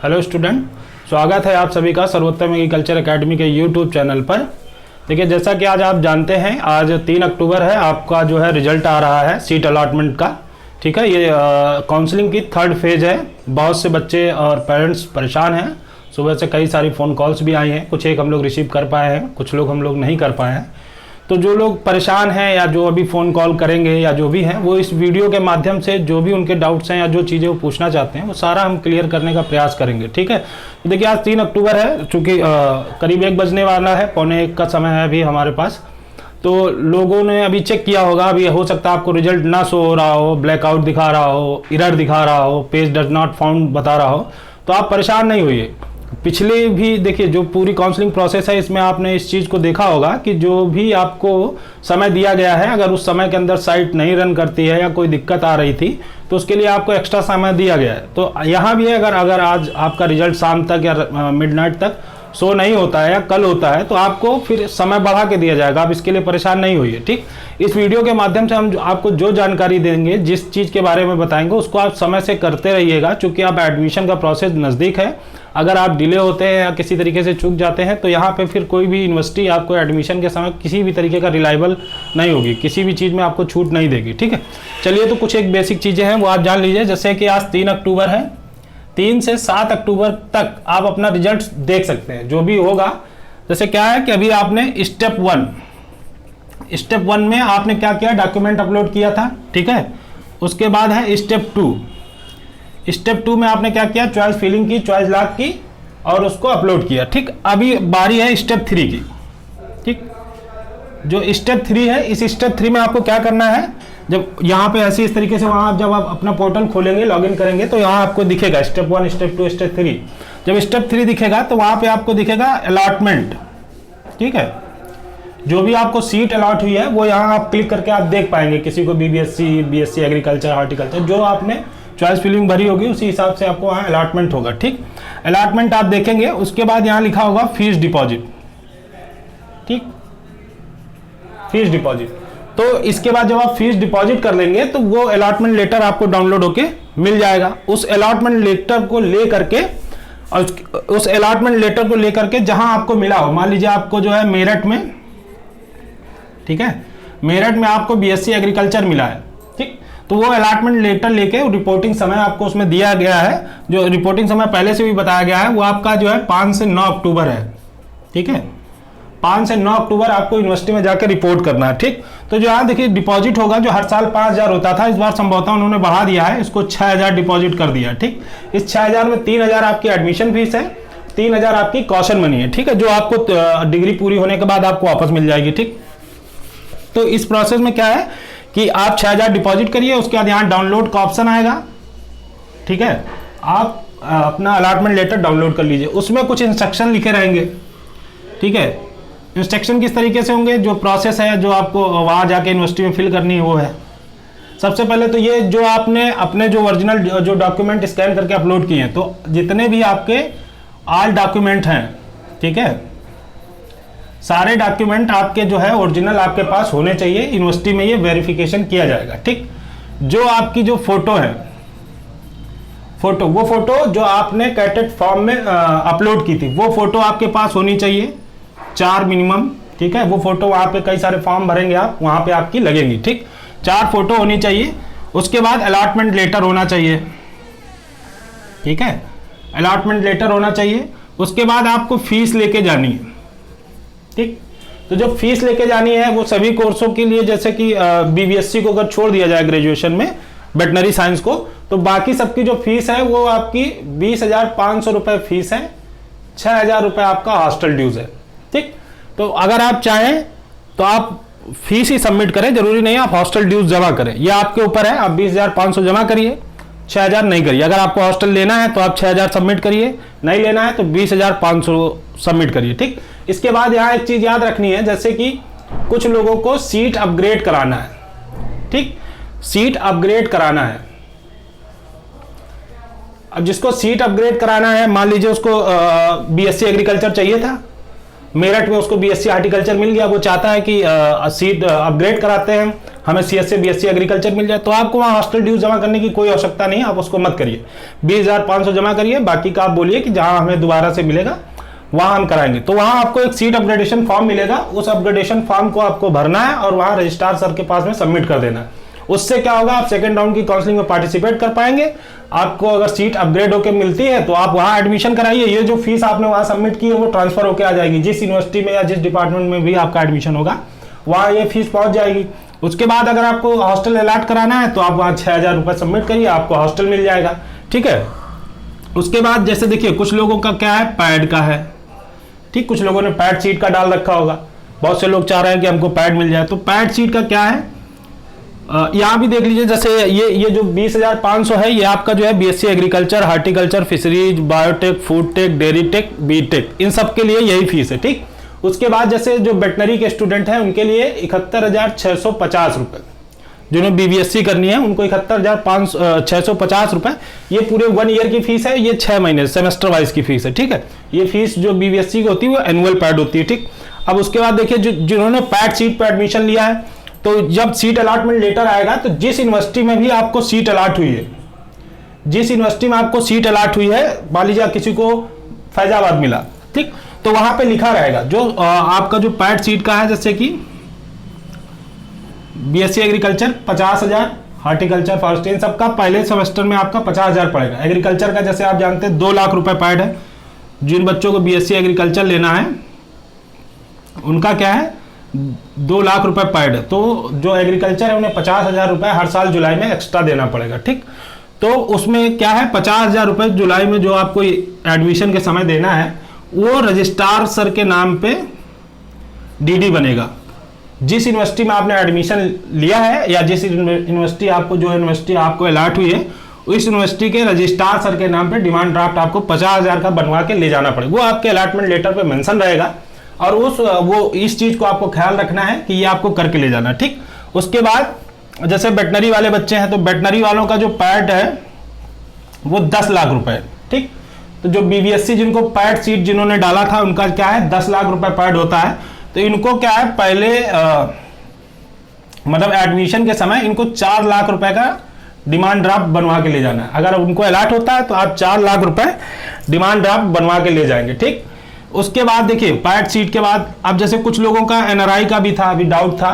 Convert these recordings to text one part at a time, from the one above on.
Hello student, स्वागत है आप सभी का सर्वोत्तम एग्रीकल्चर एकेडमी के यूट्यूब चैनल पर। देखिए, जैसा कि आज आप जानते हैं, आज 3 अक्टूबर है, आपका जो है रिजल्ट आ रहा है सीट अलॉटमेंट का। ठीक है, ये काउंसलिंग की 3rd फेज है। बहुत से बच्चे और पेरेंट्स परेशान हैं। सुबह से कई सारी फ़ोन कॉल्स भी आई हैं, कुछ एक हम लोग रिसीव कर पाए हैं, कुछ लोग हम लोग नहीं कर पाए हैं। तो जो लोग परेशान हैं या जो अभी फ़ोन कॉल करेंगे या जो भी हैं, वो इस वीडियो के माध्यम से जो भी उनके डाउट्स हैं या जो चीज़ें वो पूछना चाहते हैं वो सारा हम क्लियर करने का प्रयास करेंगे। ठीक है, देखिए आज 3 अक्टूबर है, चूँकि करीब 1 बजने वाला है, 12:45 का समय है अभी हमारे पास। तो लोगों ने अभी चेक किया होगा, अभी हो सकता है आपको रिजल्ट ना शो हो रहा हो, ब्लैकआउट दिखा रहा हो, एरर दिखा रहा हो, पेज डज नॉट फाउंड बता रहा हो, तो आप परेशान नहीं होइए। पिछले भी देखिए, जो पूरी काउंसलिंग प्रोसेस है इसमें आपने इस चीज़ को देखा होगा कि जो भी आपको समय दिया गया है, अगर उस समय के अंदर साइट नहीं रन करती है या कोई दिक्कत आ रही थी तो उसके लिए आपको एक्स्ट्रा समय दिया गया है। तो यहाँ भी अगर आज आपका रिजल्ट शाम तक या मिडनाइट तक शो नहीं होता है या कल होता है तो आपको फिर समय बढ़ा के दिया जाएगा। आप इसके लिए परेशान नहीं होइए। ठीक, इस वीडियो के माध्यम से हम आपको जो जानकारी देंगे, जिस चीज़ के बारे में बताएंगे, उसको आप समय से करते रहिएगा। चूँकि आप एडमिशन का प्रोसेस नज़दीक है, अगर आप डिले होते हैं या किसी तरीके से चूक जाते हैं तो यहाँ पे फिर कोई भी यूनिवर्सिटी आपको एडमिशन के समय किसी भी तरीके का रिलायबल नहीं होगी, किसी भी चीज़ में आपको छूट नहीं देगी। ठीक है, चलिए तो कुछ एक बेसिक चीज़ें हैं वो आप जान लीजिए। जैसे कि आज 3 अक्टूबर है, 3 से 7 अक्टूबर तक आप अपना रिजल्ट देख सकते हैं जो भी होगा। जैसे क्या है कि अभी आपने स्टेप 1 में आपने क्या किया, डॉक्यूमेंट अपलोड किया था। ठीक है, उसके बाद है स्टेप 2। स्टेप 2 में आपने क्या किया, चॉइस फिलिंग की, चॉइस लॉक की और उसको अपलोड किया। ठीक, अभी बारी है स्टेप 3 की। ठीक, जो स्टेप 3 है, इस स्टेप 3 में आपको क्या करना है, जब यहाँ पे ऐसे इस तरीके से वहाँ जब आप अपना पोर्टल खोलेंगे, लॉगिन करेंगे तो यहाँ आपको दिखेगा स्टेप 1, स्टेप 2, स्टेप 3। जब स्टेप 3 दिखेगा तो वहाँ पे आपको दिखेगा अलॉटमेंट। ठीक है, जो भी आपको सीट अलॉट हुई है वो यहाँ आप क्लिक करके आप देख पाएंगे। किसी को बीबीएससी, बीएससी एग्रीकल्चर, हॉर्टिकल्चर, जो आपने चॉइस फिलिंग भरी होगी उसी हिसाब से आपको वहाँ अलॉटमेंट होगा। ठीक, अलॉटमेंट आप देखेंगे, उसके बाद यहाँ लिखा होगा फीस डिपॉजिट। ठीक, फीस डिपॉजिट, तो इसके बाद जब आप फीस डिपॉजिट कर लेंगे तो वो अलॉटमेंट लेटर आपको डाउनलोड होके मिल जाएगा। उस अलॉटमेंट लेटर को ले करके और उस अलॉटमेंट लेटर को लेकर के जहां आपको मिला हो, मान लीजिए आपको जो है मेरठ में, ठीक है, मेरठ में आपको बीएससी एग्रीकल्चर मिला है। ठीक, तो वो अलॉटमेंट लेटर लेके रिपोर्टिंग समय आपको उसमें दिया गया है, जो रिपोर्टिंग समय पहले से भी बताया गया है, वो आपका जो है 5 से 9 अक्टूबर है। ठीक है, 5 से 9 अक्टूबर आपको यूनिवर्सिटी में जाकर रिपोर्ट करना है। ठीक, तो जो यहाँ देखिए डिपॉजिट होगा, जो हर साल 5,000 होता था, इस बार संभवतः उन्होंने बढ़ा दिया है, इसको 6,000 डिपॉजिट कर दिया। ठीक, इस 6,000 में 3,000 आपकी एडमिशन फीस है, 3,000 आपकी कॉशन मनी है। ठीक है, जो आपको डिग्री पूरी होने के बाद आपको वापस मिल जाएगी। ठीक, तो इस प्रोसेस में क्या है कि आप 6,000 डिपॉजिट करिए, उसके बाद यहाँ डाउनलोड का ऑप्शन आएगा। ठीक है, आप अपना अलॉटमेंट लेटर डाउनलोड कर लीजिए, उसमें कुछ इंस्ट्रक्शन लिखे रहेंगे। ठीक है, इंस्ट्रक्शन किस तरीके से होंगे, जो प्रोसेस है जो आपको वहाँ जाके यूनिवर्सिटी में फिल करनी है वो है। सबसे पहले तो ये जो आपने अपने जो ओरिजिनल जो डॉक्यूमेंट स्कैन करके अपलोड किए हैं, तो जितने भी आपके ऑल डॉक्यूमेंट हैं, ठीक है, सारे डॉक्यूमेंट आपके जो है ओरिजिनल आपके पास होने चाहिए। यूनिवर्सिटी में ये वेरिफिकेशन किया जाएगा। ठीक, जो आपकी जो फोटो है, वो फोटो जो आपने कैटेट फॉर्म में अपलोड की थी, वो फोटो आपके पास होनी चाहिए, 4 मिनिमम। ठीक है, वो फोटो वहाँ पे कई सारे फॉर्म भरेंगे आप, वहाँ पे आपकी लगेंगी। ठीक, 4 फोटो होनी चाहिए। उसके बाद अलॉटमेंट लेटर होना चाहिए। ठीक है, अलॉटमेंट लेटर होना चाहिए। उसके बाद आपको फीस लेके जानी है। ठीक, तो जो फीस लेके जानी है वो सभी कोर्सों के लिए, जैसे कि बीबीएससी को अगर छोड़ दिया जाए ग्रेजुएशन में, वेटनरी साइंस को, तो बाकी सबकी जो फीस है वो आपकी 20,500 रुपये फीस है, 6,000 रुपये आपका हॉस्टल ड्यूज है। ठीक, तो अगर आप चाहें तो आप फीस ही सबमिट करें, जरूरी नहीं आप हॉस्टल ड्यूज जमा करें, ये आपके ऊपर है। आप 20,500 जमा करिए, 6,000 नहीं करिए। अगर आपको हॉस्टल लेना है तो आप 6,000 सबमिट करिए, नहीं लेना है तो 20,500 सबमिट करिए। ठीक, इसके बाद यहाँ एक चीज याद रखनी है, जैसे कि कुछ लोगों को सीट अपग्रेड कराना है। ठीक, सीट अपग्रेड कराना है। अब जिसको सीट अपग्रेड कराना है, मान लीजिए उसको बीएससी एग्रीकल्चर चाहिए था, मेरठ में उसको बीएससी हॉर्टिकल्चर मिल गया, वो चाहता है कि सीट अपग्रेड कराते हैं, हमें CSC BSc एग्रीकल्चर मिल जाए, तो आपको वहाँ हॉस्टल ड्यूज जमा करने की कोई आवश्यकता नहीं है, आप उसको मत करिए। 20,500 जमा करिए, बाकी का आप बोलिए कि जहाँ हमें दोबारा से मिलेगा वहाँ हम कराएंगे। तो वहाँ आपको एक सीट अपग्रेडेशन फॉर्म मिलेगा, उस अपग्रेडेशन फॉर्म को आपको भरना है और वहाँ रजिस्ट्रार सर के पास में सबमिट कर देना है। उससे क्या होगा, आप सेकंड राउंड की काउंसलिंग में पार्टिसिपेट कर पाएंगे। आपको अगर सीट अपग्रेड होकर मिलती है तो आप वहाँ एडमिशन कराइए, ये जो फीस आपने वहाँ सबमिट की है वो ट्रांसफर होकर आ जाएगी, जिस यूनिवर्सिटी में या जिस डिपार्टमेंट में भी आपका एडमिशन होगा वहाँ ये फीस पहुँच जाएगी। उसके बाद अगर आपको हॉस्टल अलॉट कराना है तो आप वहाँ 6,000 रुपये सबमिट करिए, आपको हॉस्टल मिल जाएगा, ठीक है। उसके बाद जैसे देखिए कुछ लोगों का क्या है, पैड का है, ठीक, कुछ लोगों ने पैड सीट का डाल रखा होगा, बहुत से लोग चाह रहे हैं कि हमको पैड मिल जाए। तो पैड सीट का क्या है, यहाँ भी देख लीजिए, जैसे ये जो 20,500 है, ये आपका जो है BSc agriculture, horticulture, fisheries, biotech, food tech, dairy tech, BTech, इन सब के लिए यही फीस है, ठीक। उसके बाद जैसे जो वेटनरी के स्टूडेंट हैं उनके लिए 71,650 रुपये, जिन्होंने BBSc करनी है उनको 71,650 रुपये, ये पूरे 1 ईयर की फीस है, ये 6 महीने सेमेस्टर वाइज की फीस है, ठीक है। ये फीस जो BBSc की होती है वो एनुअल पैड होती है, ठीक। अब उसके बाद देखिए जिन्होंने पैड सीट पर एडमिशन लिया है, तो जब सीट अलॉटमेंट लेटर आएगा तो जिस यूनिवर्सिटी में भी आपको सीट अलॉट हुई है, जिस यूनिवर्सिटी में आपको सीट अलॉट हुई है, मान लीजिए किसी को फैजाबाद मिला, ठीक, तो वहां पे लिखा रहेगा जो आपका जो पैड सीट का है, जैसे कि BSc एग्रीकल्चर 50,000, हार्टिकल्चर, फॉरेस्ट्री, इन सबका पहले सेमेस्टर में आपका 50,000 पड़ेगा। एग्रीकल्चर का जैसे आप जानते हैं 2 लाख रुपए पैड है, जिन बच्चों को BSc एग्रीकल्चर लेना है उनका क्या है 2 लाख रुपए पैड है। तो जो एग्रीकल्चर है उन्हें 50,000 रुपए हर साल जुलाई में एक्स्ट्रा देना पड़ेगा, ठीक। तो उसमें क्या है 50,000 रुपए जुलाई में जो आपको एडमिशन के समय देना है वो रजिस्ट्रार सर के नाम पे DD बनेगा। जिस यूनिवर्सिटी में आपने एडमिशन लिया है या जिस यूनिवर्सिटी आपको जो यूनिवर्सिटी आपको अलॉट हुई है उस यूनिवर्सिटी के रजिस्ट्रार सर के नाम पे डिमांड ड्राफ्ट आपको 50,000 का बनवा के ले जाना पड़ेगा, वो आपके अलॉटमेंट लेटर पे मेंशन रहेगा और वो इस चीज को आपको ख्याल रखना है कि ये आपको करके ले जाना, ठीक। उसके बाद जैसे वेटनरी वाले बच्चे हैं तो वेटनरी वालों का जो पैड है वो 10 लाख रुपए, ठीक। तो जो BBSc जिनको पैड सीट जिन्होंने डाला था उनका क्या है 10 लाख रुपए पैड होता है। तो इनको क्या है पहले मतलब एडमिशन के समय इनको 4 लाख रुपए का डिमांड ड्राफ्ट बनवा के ले जाना है। अगर उनको अलॉट होता है तो आप 4 लाख रुपए डिमांड ड्राफ्ट बनवा के ले जाएंगे, ठीक। उसके बाद देखिए पैड सीट के बाद अब जैसे कुछ लोगों का NRI का भी था, अभी डाउट था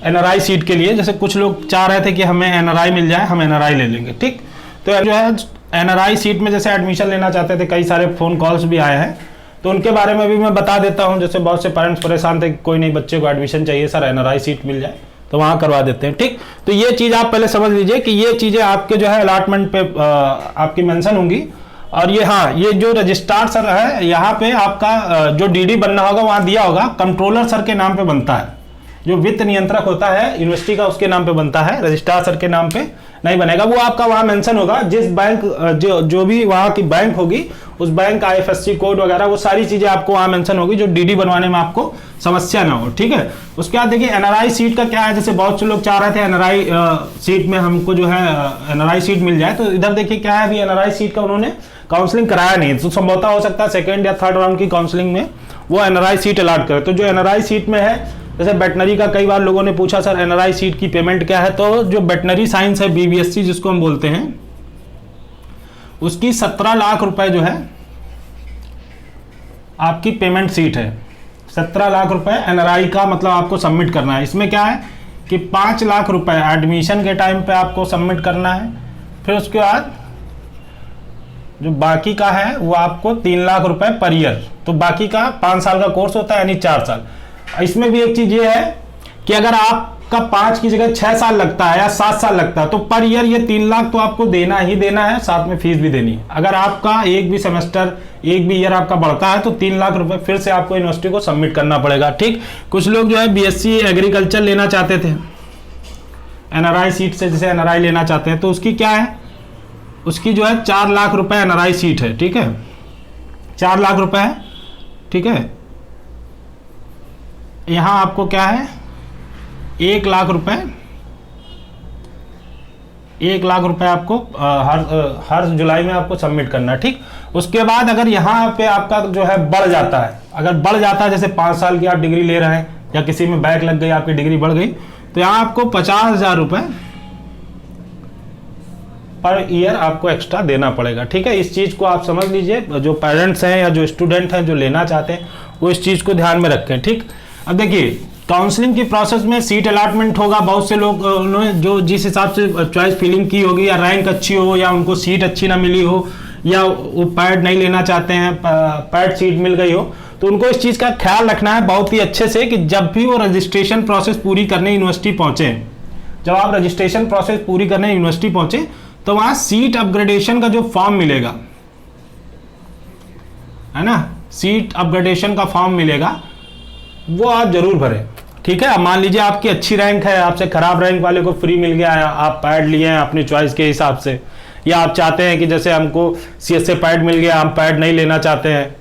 NRI सीट के लिए, जैसे कुछ लोग चाह रहे थे कि हमें NRI मिल जाए, हम NRI ले लेंगे, ठीक। तो जो है NRI सीट में जैसे एडमिशन लेना चाहते थे, कई सारे फोन कॉल्स भी आए हैं, तो उनके बारे में भी मैं बता देता हूं। जैसे बहुत से पेरेंट्स परेशान थे कोई नहीं बच्चे को एडमिशन चाहिए सर, NRI सीट मिल जाए तो वहां करवा देते हैं, ठीक। तो ये चीज आप पहले समझ लीजिए कि ये चीजें आपके जो है अलॉटमेंट पे आपकी मेंशन होंगी। और ये हाँ, ये जो रजिस्ट्रार सर है यहाँ पे आपका जो DD बनना होगा वहां दिया होगा, कंट्रोलर सर के नाम पे बनता है, जो वित्त नियंत्रक होता है यूनिवर्सिटी का उसके नाम पे बनता है, रजिस्ट्रार सर के नाम पे नहीं बनेगा। वो आपका वहां मेंशन होगा, जिस बैंक जो भी वहां की बैंक होगी उस बैंक का IFSC कोड वगैरह वो सारी चीजें आपको वहां मेंशन होगी, जो DD बनवाने में आपको समस्या ना हो, ठीक है। उसके बाद देखिए NRI सीट का क्या है, जैसे बहुत से लोग चाह रहे थे NRI सीट में हमको जो है NRI सीट मिल जाए, तो इधर देखिए क्या है, अभी NRI सीट का उन्होंने काउंसलिंग कराया नहीं, तो संभवतः हो सकता है सेकेंड या थर्ड राउंड की काउंसलिंग में वो NRI सीट अलॉट करे। तो जो NRI सीट में है, जैसे वेटनरी का कई बार लोगों ने पूछा सर NRI सीट की पेमेंट क्या है, तो जो वेटनरी साइंस है BBSc जिसको हम बोलते हैं उसकी 17 लाख रुपए जो है आपकी पेमेंट सीट है। 17 लाख रुपए NRI का मतलब आपको सबमिट करना है। इसमें क्या है कि 5 लाख रुपए एडमिशन के टाइम पे आपको सबमिट करना है, फिर उसके बाद जो बाकी का है वो आपको 3 लाख रुपए पर ईयर, तो बाकी का 5 साल का कोर्स होता है यानी 4 साल। इसमें भी एक चीज ये है कि अगर आपका 5 की जगह 6 साल लगता है या 7 साल लगता है तो पर ईयर ये 3 लाख तो आपको देना ही देना है, साथ में फीस भी देनी है। अगर आपका एक भी सेमेस्टर एक भी ईयर आपका बढ़ता है तो 3 लाख रुपए फिर से आपको यूनिवर्सिटी को सबमिट करना पड़ेगा, ठीक। कुछ लोग जो है BSc एग्रीकल्चर लेना चाहते थे NRI सीट से, जैसे NRI लेना चाहते हैं तो उसकी क्या है, उसकी जो है 4 लाख रुपए NRI सीट है, ठीक है, 4 लाख रुपए है, ठीक है। यहां आपको क्या है 1 लाख रुपए, 1 लाख रुपए आपको हर जुलाई में आपको सबमिट करना है, ठीक। उसके बाद अगर यहाँ पे आपका जो है बढ़ जाता है, अगर बढ़ जाता है जैसे 5 साल की आप डिग्री ले रहे हैं या किसी में बैक लग गई आपकी डिग्री बढ़ गई, तो यहाँ आपको 50,000 रुपये पर ईयर आपको एक्स्ट्रा देना पड़ेगा। ठीक है, इस चीज़ को आप समझ लीजिए, जो पेरेंट्स हैं या जो स्टूडेंट हैं जो लेना चाहते हैं वो इस चीज़ को ध्यान में रखें। ठीक, अब देखिए काउंसलिंग की प्रोसेस में सीट अलॉटमेंट होगा। बहुत से लोग उन्होंने जो जिस हिसाब से चॉइस फिलिंग की होगी, या रैंक अच्छी हो या उनको सीट अच्छी ना मिली हो, या वो पैड नहीं लेना चाहते हैं, पैड सीट मिल गई हो, तो उनको इस चीज़ का ख्याल रखना है बहुत ही अच्छे से कि जब भी वो रजिस्ट्रेशन प्रोसेस पूरी करने यूनिवर्सिटी पहुँचे, जब आप रजिस्ट्रेशन प्रोसेस पूरी करने यूनिवर्सिटी पहुँचे तो वहाँ सीट अपग्रेडेशन का जो फॉर्म मिलेगा, है ना, सीट अपग्रेडेशन का फॉर्म मिलेगा, वो आप जरूर भरें। ठीक है, अब मान लीजिए आपकी अच्छी रैंक है, आपसे खराब रैंक वाले को फ्री मिल गया है, आप पैड लिए हैं अपनी चॉइस के हिसाब से, या आप चाहते हैं कि जैसे हमको सीएस से पैड मिल गया, हम पैड नहीं लेना चाहते हैं,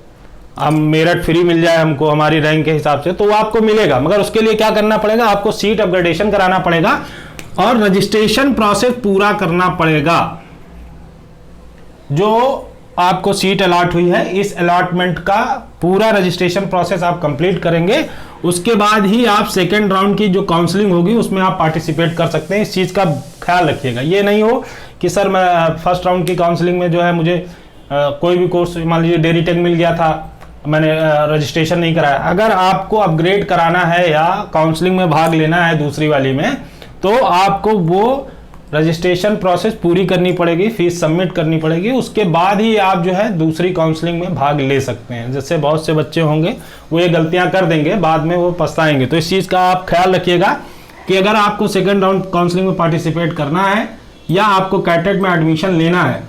हम मेरिट फ्री मिल जाए हमको हमारी रैंक के हिसाब से, तो वो आपको मिलेगा। मगर उसके लिए क्या करना पड़ेगा, आपको सीट अपग्रेडेशन कराना पड़ेगा और रजिस्ट्रेशन प्रोसेस पूरा करना पड़ेगा। जो आपको सीट अलॉट हुई है, इस अलॉटमेंट का पूरा रजिस्ट्रेशन प्रोसेस आप कंप्लीट करेंगे, उसके बाद ही आप सेकेंड राउंड की जो काउंसलिंग होगी उसमें आप पार्टिसिपेट कर सकते हैं। इस चीज़ का ख्याल रखिएगा। ये नहीं हो कि सर मैं फर्स्ट राउंड की काउंसलिंग में जो है मुझे कोई भी कोर्स, मान लीजिए डेयरी टेक मिल गया था, मैंने रजिस्ट्रेशन नहीं कराया। अगर आपको अपग्रेड कराना है या काउंसलिंग में भाग लेना है दूसरी वाली में, तो आपको वो रजिस्ट्रेशन प्रोसेस पूरी करनी पड़ेगी, फीस सबमिट करनी पड़ेगी, उसके बाद ही आप जो है दूसरी काउंसलिंग में भाग ले सकते हैं। जैसे बहुत से बच्चे होंगे वो ये गलतियां कर देंगे, बाद में वो पछताएंगे। तो इस चीज़ का आप ख्याल रखिएगा कि अगर आपको सेकेंड राउंड काउंसलिंग में पार्टिसिपेट करना है या आपको कैटेट में एडमिशन लेना है,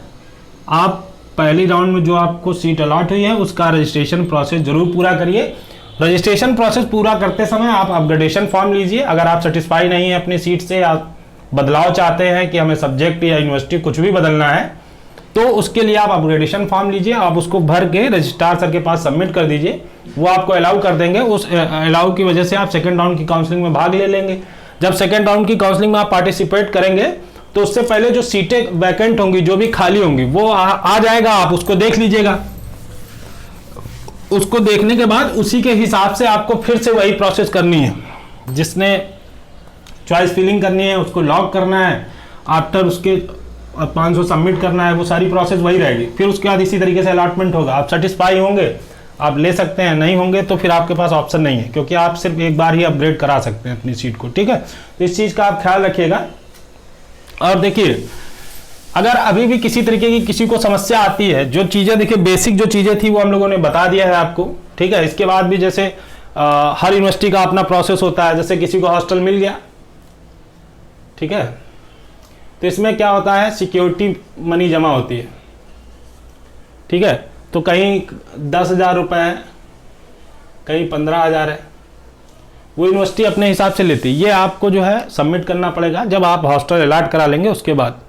आप पहली राउंड में जो आपको सीट अलॉट हुई है उसका रजिस्ट्रेशन प्रोसेस जरूर पूरा करिए। रजिस्ट्रेशन प्रोसेस पूरा करते समय आप अपग्रेडेशन फॉर्म लीजिए। अगर आप सेटिस्फाई नहीं है अपनी सीट से, आप बदलाव चाहते हैं कि हमें सब्जेक्ट या यूनिवर्सिटी कुछ भी बदलना है, तो उसके लिए आप अपग्रेडेशन फॉर्म लीजिए, आप उसको भर के रजिस्ट्रार सर के पास सबमिट कर दीजिए, वो आपको अलाउ कर देंगे। उस अलाउ की वजह से आप सेकंड राउंड की काउंसलिंग में भाग ले लेंगे। जब सेकंड राउंड की काउंसलिंग में आप पार्टिसिपेट करेंगे तो उससे पहले जो सीटें वैकेंट होंगी, जो भी खाली होंगी, वो आ जाएगा, आप उसको देख लीजिएगा। उसको देखने के बाद उसी के हिसाब से आपको फिर से वही प्रोसेस करनी है। जिसने चॉइस फिलिंग करनी है उसको लॉक करना है, आफ्टर उसके 500 सबमिट करना है, वो सारी प्रोसेस वही रहेगी। फिर उसके बाद इसी तरीके से अलॉटमेंट होगा। आप सेटिस्फाई होंगे आप ले सकते हैं, नहीं होंगे तो फिर आपके पास ऑप्शन नहीं है, क्योंकि आप सिर्फ एक बार ही अपग्रेड करा सकते हैं अपनी सीट को। ठीक है, तो इस चीज़ का आप ख्याल रखिएगा। और देखिए, अगर अभी भी किसी तरीके की किसी को समस्या आती है, जो चीज़ें देखिए बेसिक जो चीज़ें थी वो हम लोगों ने बता दिया है आपको। ठीक है, इसके बाद भी जैसे हर यूनिवर्सिटी का अपना प्रोसेस होता है। जैसे किसी को हॉस्टल मिल गया, ठीक है, तो इसमें क्या होता है, सिक्योरिटी मनी जमा होती है। ठीक है, तो कहीं 10,000 रुपये है, कहीं 15,000 है, वो यूनिवर्सिटी अपने हिसाब से लेती है। ये आपको जो है सबमिट करना पड़ेगा जब आप हॉस्टल अलॉट करा लेंगे। उसके बाद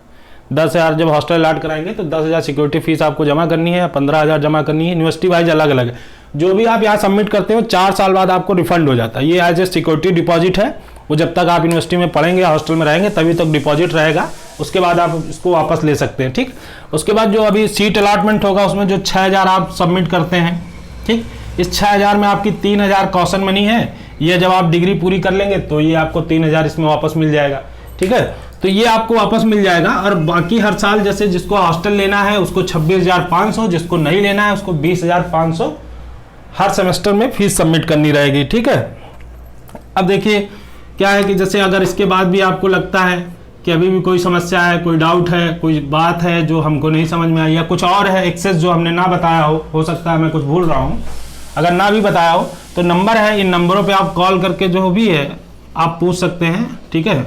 10,000 जब हॉस्टल अलॉट कराएंगे तो 10,000 सिक्योरिटी फीस आपको जमा करनी है, 15,000 जमा करनी है। यूनिवर्सिटी वाइज अलग अलग है। जो भी आप यहाँ सबमिट करते हो 4 साल बाद आपको रिफंड हो जाता है। ये एज ए सिक्योरिटी डिपॉजिट है, वो जब तक आप यूनिवर्सिटी में पढ़ेंगे, हॉस्टल में रहेंगे, तभी तक डिपॉजिट रहेगा। उसके बाद आप इसको वापस ले सकते हैं। ठीक, उसके बाद जो अभी सीट अलॉटमेंट होगा उसमें जो 6,000 आप सबमिट करते हैं, ठीक, इस 6,000 में आपकी 3,000 कॉशन मनी है। ये जब आप डिग्री पूरी कर लेंगे तो ये आपको 3,000 इसमें वापस मिल जाएगा। ठीक है, तो ये आपको वापस मिल जाएगा। और बाकी हर साल जैसे जिसको हॉस्टल लेना है उसको 26,500, जिसको नहीं लेना है उसको 20,500 हर सेमेस्टर में फीस सबमिट करनी रहेगी। ठीक है, अब देखिए क्या है कि जैसे अगर इसके बाद भी आपको लगता है कि अभी भी कोई समस्या है, कोई डाउट है, कोई बात है जो हमको नहीं समझ में आई, या कुछ और है एक्सेस जो हमने ना बताया हो सकता है मैं कुछ भूल रहा हूँ, अगर ना भी बताया हो तो नंबर है, इन नंबरों पे आप कॉल करके जो भी है आप पूछ सकते हैं। ठीक है,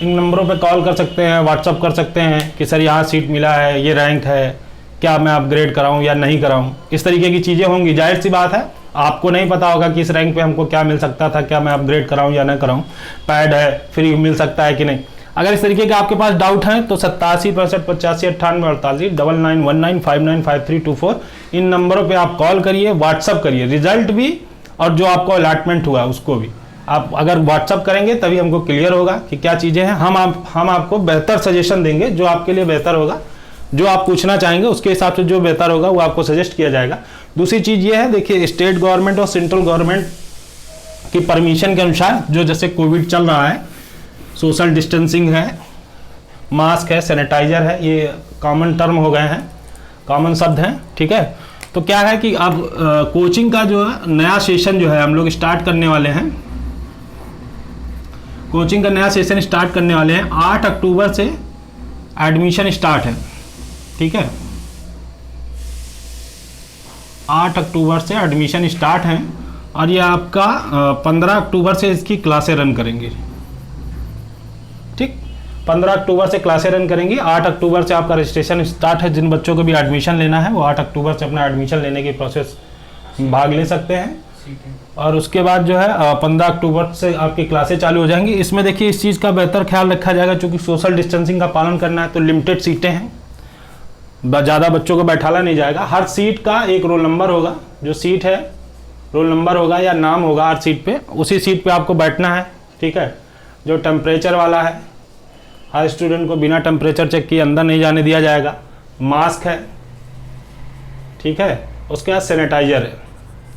इन नंबरों पे कॉल कर सकते हैं, व्हाट्सअप कर सकते हैं कि सर यहाँ सीट मिला है, ये रैंक है, क्या मैं अपग्रेड कराऊं या नहीं कराऊं। इस तरीके की चीज़ें होंगी। जाहिर सी बात है, आपको नहीं पता होगा कि इस रैंक पे हमको क्या मिल सकता था, क्या मैं अपग्रेड कराऊं या ना कराऊं, पैड है फ्री मिल सकता है कि नहीं। अगर इस तरीके के आपके पास डाउट हैं तो 87 65 85 98 48 9919 595324 इन नंबरों पे आप कॉल करिए, व्हाट्सअप करिए रिजल्ट भी और जो आपको अलॉटमेंट हुआ उसको भी। आप अगर व्हाट्सअप करेंगे तभी हमको क्लियर होगा कि क्या चीज़ें हैं। हम आपको बेहतर सजेशन देंगे जो आपके लिए बेहतर होगा। जो आप पूछना चाहेंगे उसके हिसाब से जो बेहतर होगा वो आपको सजेस्ट किया जाएगा। दूसरी चीज़ ये है, देखिए स्टेट गवर्नमेंट और सेंट्रल गवर्नमेंट की परमिशन के अनुसार जो जैसे कोविड चल रहा है, सोशल डिस्टेंसिंग है, मास्क है, सैनिटाइजर है, ये कॉमन टर्म हो गए हैं, कॉमन शब्द हैं, ठीक है। तो क्या है कि अब कोचिंग का जो है नया सेशन जो है हम लोग स्टार्ट करने वाले हैं, कोचिंग का नया सेशन स्टार्ट करने वाले हैं। 8 अक्टूबर से एडमिशन स्टार्ट है, ठीक है। 8 अक्टूबर से एडमिशन स्टार्ट है और ये आपका 15 अक्टूबर से इसकी क्लासें रन करेंगे, ठीक। 15 अक्टूबर से क्लासें रन करेंगी। 8 अक्टूबर से आपका रजिस्ट्रेशन स्टार्ट है। जिन बच्चों को भी एडमिशन लेना है वो 8 अक्टूबर से अपना एडमिशन लेने की प्रोसेस भाग ले सकते हैं। और उसके बाद जो है 15 अक्टूबर से आपकी क्लासें चालू हो जाएंगी। इसमें देखिए इस चीज़ का बेहतर ख्याल रखा जाएगा, क्योंकि सोशल डिस्टेंसिंग का पालन करना है तो लिमिटेड सीटें हैं, ज़्यादा बच्चों को बैठाला नहीं जाएगा। हर सीट का एक रोल नंबर होगा, जो सीट है रोल नंबर होगा या नाम होगा हर सीट पे, उसी सीट पे आपको बैठना है, ठीक है। जो टेम्परेचर वाला है, हर स्टूडेंट को बिना टेम्परेचर चेक किए अंदर नहीं जाने दिया जाएगा। मास्क है, ठीक है। उसके बाद सैनिटाइजर है,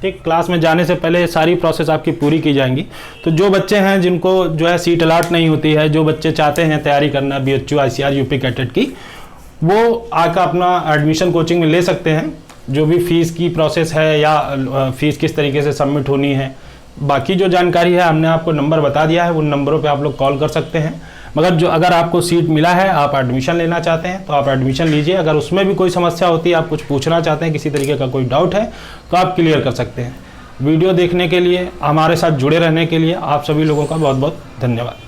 ठीक। क्लास में जाने से पहले सारी प्रोसेस आपकी पूरी की जाएंगी। तो जो बच्चे हैं जिनको जो है सीट अलाट नहीं होती है, जो बच्चे चाहते हैं तैयारी करना BHU ICR UP कैटेट की, वो आकर अपना एडमिशन कोचिंग में ले सकते हैं। जो भी फीस की प्रोसेस है या फीस किस तरीके से सबमिट होनी है, बाकी जो जानकारी है हमने आपको नंबर बता दिया है, उन नंबरों पे आप लोग कॉल कर सकते हैं। मगर जो अगर आपको सीट मिला है, आप एडमिशन लेना चाहते हैं तो आप एडमिशन लीजिए। अगर उसमें भी कोई समस्या होती है, आप कुछ पूछना चाहते हैं, किसी तरीके का कोई डाउट है, तो आप क्लियर कर सकते हैं। वीडियो देखने के लिए, हमारे साथ जुड़े रहने के लिए आप सभी लोगों का बहुत बहुत धन्यवाद।